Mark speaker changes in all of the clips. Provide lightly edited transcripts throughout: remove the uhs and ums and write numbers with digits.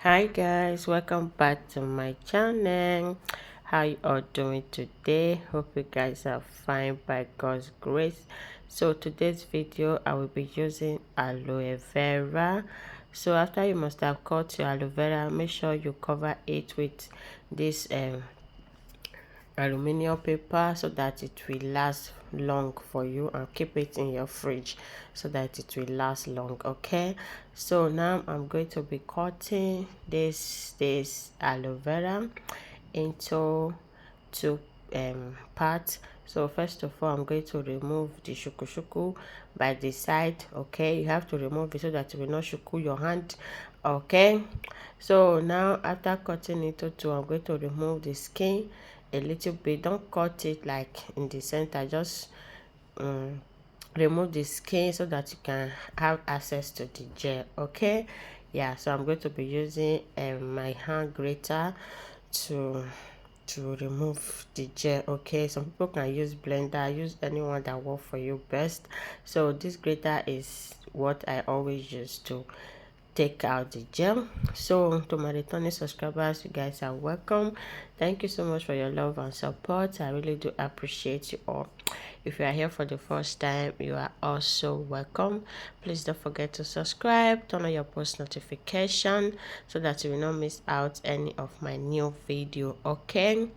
Speaker 1: Hi guys, welcome back to my channel. How you all doing today? Hope you guys are fine by God's grace. So today's video I will be using aloe vera. So after you must have cut your aloe vera, make sure you cover it with this aluminum paper so that it will last long for you, and keep it in your fridge so that it will last long. Okay, so now I'm going to be cutting this aloe vera into two parts. So first of all, I'm going to remove the shuku by the side. Okay, you have to remove it so that you will not shuku your hand. Okay, so now after cutting into two, I'm going to remove the skin a little bit. Don't cut it like in the center, just remove the skin so that you can have access to the gel. Okay, yeah, so I'm going to be using my hand grater to remove the gel. Okay, some people can use blender, use anyone that work for you best. So this grater is what I always use to take out the gel. So to my returning subscribers, you guys are welcome. Thank you so much for your love and support. I really do appreciate you all. If you are here for the first time, you are also welcome. Please don't forget to subscribe, turn on your post notification so that you will not miss out any of my new video. Okay,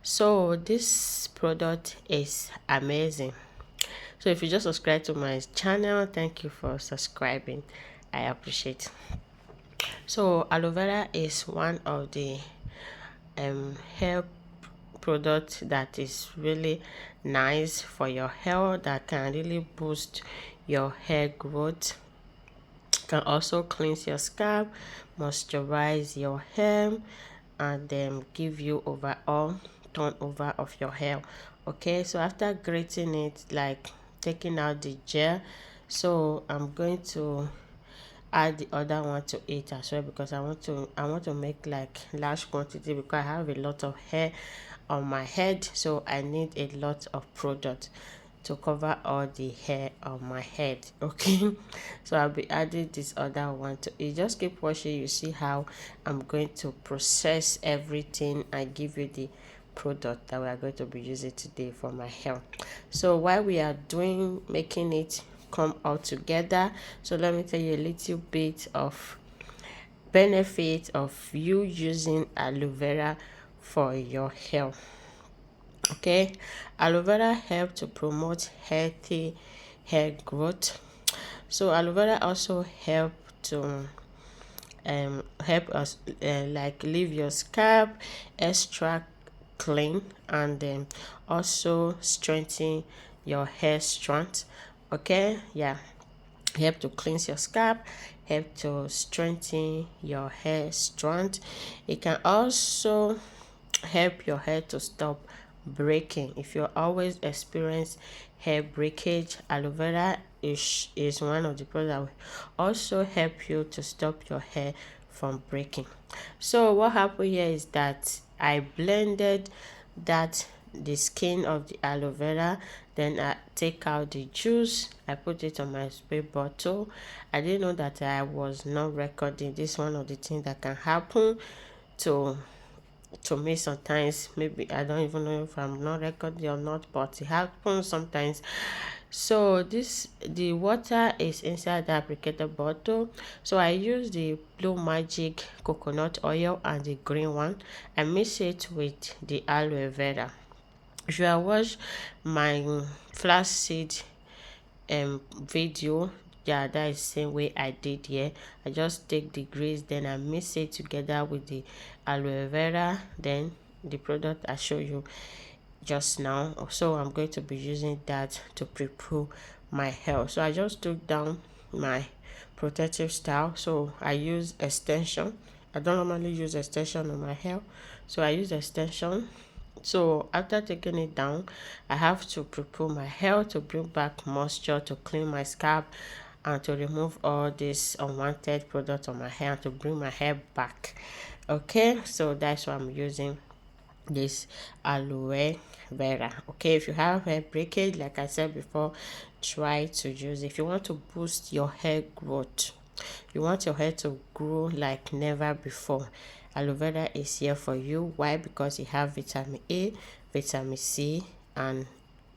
Speaker 1: so this product is amazing. So if you just subscribe to my channel, thank you for subscribing. I appreciate. So aloe vera is one of the hair product that is really nice for your hair, that can really boost your hair growth. Can also cleanse your scalp, moisturize your hair, and then give you overall turnover of your hair. Okay, so after grating it, like taking out the gel, so I'm going to add the other one to it as well, because I want to make like large quantity, because I have a lot of hair on my head, so I need a lot of product to cover all the hair on my head. Okay, so I'll be adding this other one to it. Just keep watching, you see how I'm going to process everything and give you the product that we are going to be using today for my hair. So while we are making it come all together, so let me tell you a little bit of benefit of you using aloe vera for your hair. Okay, aloe vera help to promote healthy hair growth. So aloe vera also help to help us like leave your scalp extra clean, and then also strengthen your hair strength. Okay, yeah, help to cleanse your scalp, help to strengthen your hair strength. It can also help your hair to stop breaking. If you always experience hair breakage, aloe vera is one of the products that will also help you to stop your hair from breaking. So what happened here is that I blended the skin of the aloe vera, then I take out the juice, I put it on my spray bottle. I didn't know that I was not recording. This is one of the things that can happen to me sometimes. Maybe I don't even know if I'm not recording or not, but it happens sometimes. So the water is inside the applicator bottle, so I use the blue magic coconut oil and the green one. I mix it with the aloe vera. If you have watched my flaxseed video, yeah, that is the same way I did here. I just take the grease, then I mix it together with the aloe vera, then the product I show you just now. So I'm going to be using that to prepare my hair. So I just took down my protective style, so I use extension. I don't normally use extension on my hair, so I use extension. So after taking it down, I have to prepare my hair to bring back moisture, to clean my scalp, and to remove all this unwanted product on my hair, to bring my hair back. Okay, so that's why I'm using this aloe vera. Okay, if you have hair breakage, like I said before, try to use, if you want to boost your hair growth, You want your hair to grow like never before. Aloe vera is here for you. Why? Because it have vitamin A, vitamin C, and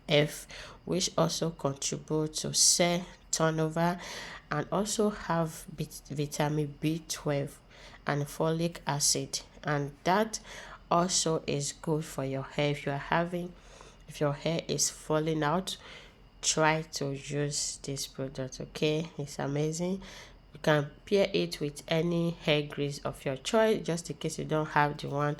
Speaker 1: F, which also contribute to cell turnover, and also have vitamin B12 and folic acid, and that also is good for your hair. If your hair is falling out, try to use this product. Okay, it's amazing. You can pair it with any hair grease of your choice, just in case you don't have the one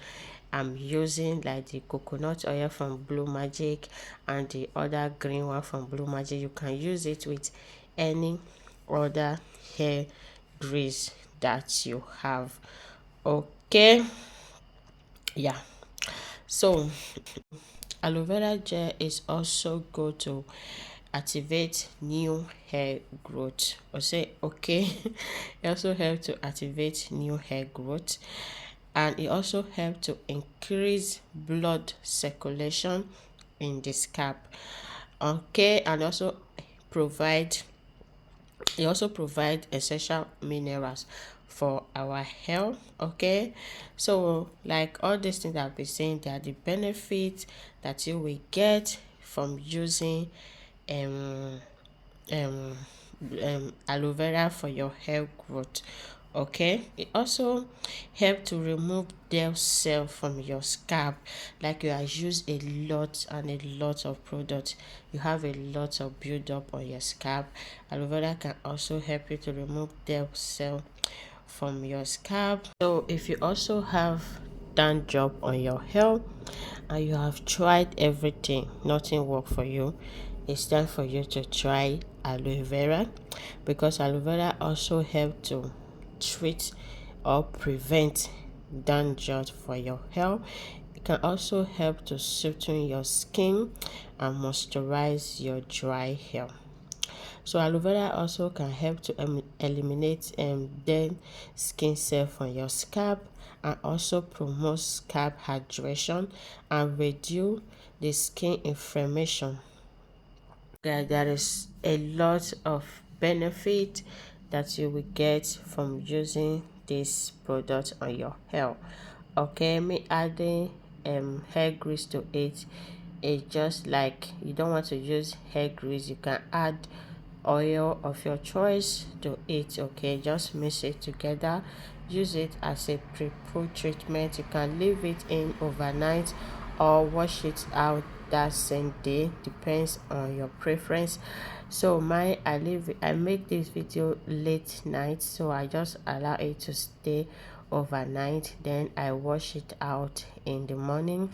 Speaker 1: I'm using, like the coconut oil from Blue Magic and the other green one from Blue Magic. You can use it with any other hair grease that you have. Okay, yeah. So aloe vera gel is also good to activate new hair growth. Or say okay, it also helps to activate new hair growth, and it also helps to increase blood circulation in the scalp. Okay, and also provide essential minerals for our health. Okay, so like all these things I've been saying, they are the benefits that you will get from using um um aloe vera for your hair growth. Okay, it also help to remove dead cell from your scalp. Like you have used a lot and a lot of product, you have a lot of build up on your scalp. Aloe vera can also help you to remove dead cell from your scalp. So if you also have dandruff on your hair and you have tried everything, nothing work for you, it's time for you to try aloe vera, because aloe vera also help to treat or prevent dandruff for your hair. It can also help to soothe your skin and moisturize your dry hair. So aloe vera also can help to eliminate dead skin cell from your scalp, and also promote scalp hydration and reduce the skin inflammation. There is a lot of benefit that you will get from using this product on your hair. Okay, me adding hair grease to it is just like, you don't want to use hair grease, you can add oil of your choice to it. Okay, just mix it together, use it as a pre-poo treatment. You can leave it in overnight or wash it out that same day, depends on your preference. So I make this video late night, so I just allow it to stay overnight, then I wash it out in the morning.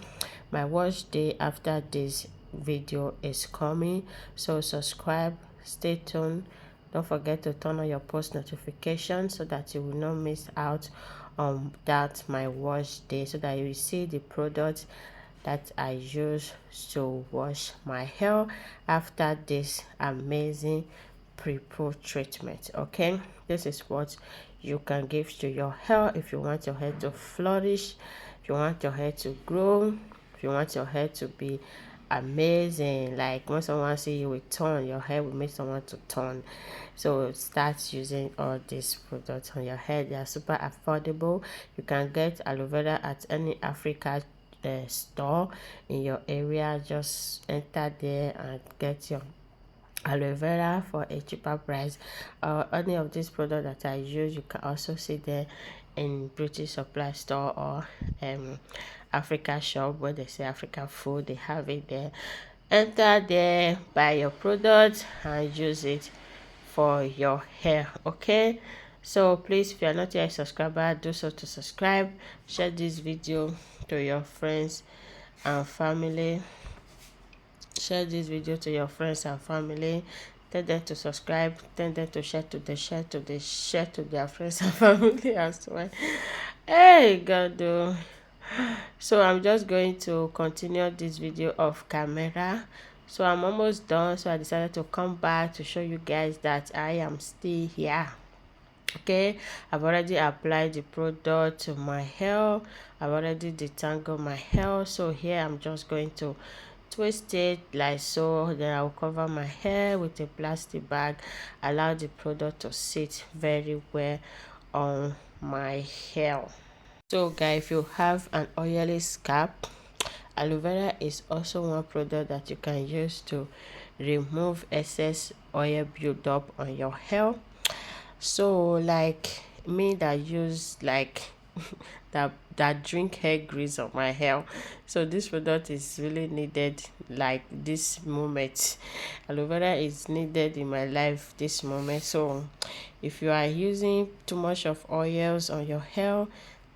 Speaker 1: My wash day after this video is coming, so subscribe, stay tuned, don't forget to turn on your post notifications so that you will not miss out on that my wash day, so that you will see the product that I use to wash my hair after this amazing pre-poo treatment. Okay, this is what you can give to your hair if you want your hair to flourish, if you want your hair to grow, if you want your hair to be amazing. Like when someone see you with turn, your hair will make someone to turn. So start using all these products on your hair. They are super affordable. You can get aloe vera at any Africa store in your area. Just enter there and get your aloe vera for a cheaper price. Any of these products that I use, you can also see there in beauty supply store or Africa shop, where they say African food, they have it there. Enter there, buy your product and use it for your hair. Okay, so please, if you are not yet a subscriber, do so to subscribe. Share this video to your friends and family. Share this video to your friends and family. Tell them to subscribe, tell them to share to their friends and family as well. Hey God, oh. So I'm just going to continue this video off camera. So I'm almost done, so I decided to come back to show you guys that I am still here. Okay, I've already applied the product to my hair, I've already detangled my hair. So here I'm just going to twist it like so. Then I'll cover my hair with a plastic bag, allow the product to sit very well on my hair. So guys, if you have an oily scalp, aloe vera is also one product that you can use to remove excess oil buildup on your hair. So like me that use like that drink hair grease on my hair, so this product is really needed like this moment. Aloe vera is needed in my life this moment. So if you are using too much of oils on your hair,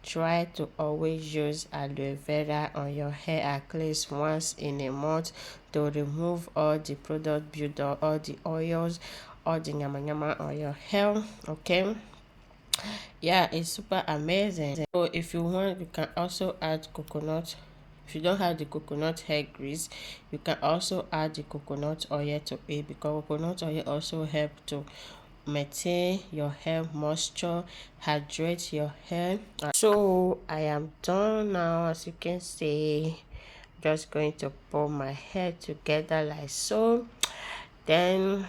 Speaker 1: try to always use aloe vera on your hair at least once in a month to remove all the product buildup, all the oils, all the yama yama on your hair. Okay, yeah, it's super amazing. So if you want, you can also add coconut. If you don't have the coconut hair grease, you can also add the coconut oil to it, because coconut oil also help to maintain your hair moisture, hydrate your hair. So I am done now. As you can see, just going to pull my hair together like so. Then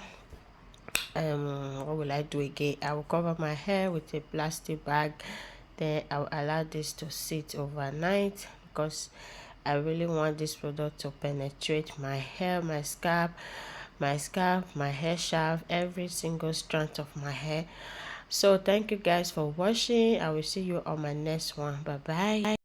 Speaker 1: what will I do again? I will cover my hair with a plastic bag. Then I'll allow this to sit overnight, because I really want this product to penetrate my hair, my hair shaft, every single strand of my hair. So thank you guys for watching. I will see you on my next one. Bye bye.